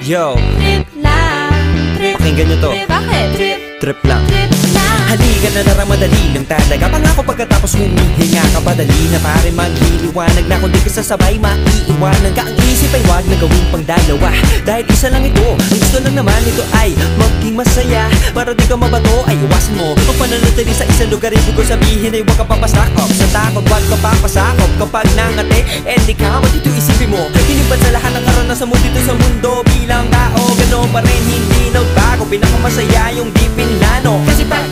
Yo, Trip lang, trip. pakinggan nyo to. Bakit? Trip, Trip lang. trip lang. Halika na tara, madali lang talaga. Pangako pagkatapos humihinga ka, padali na pare magliliwanag na. Kung di ka sasabay, maiiwanan ka. Ang isip ay wag na gawing pang dalawa, dahil isa lang ito. Ang gusto lang naman ito ay maging masaya. Para di ka mabato ay iwasan mo ang pananatili sa isang lugar. Ibig ko sabihin ay huwag ka papasakop sa takot, wag ka papasakop. Kapag nangate, di ka dito isipin mo. Hinipan sa lahat ng karanasan mo dito sa mundo. Bilang tao, gano'n pa rin, hindi nagbago. Pinakamasaya yung di pinlano. Kasi pag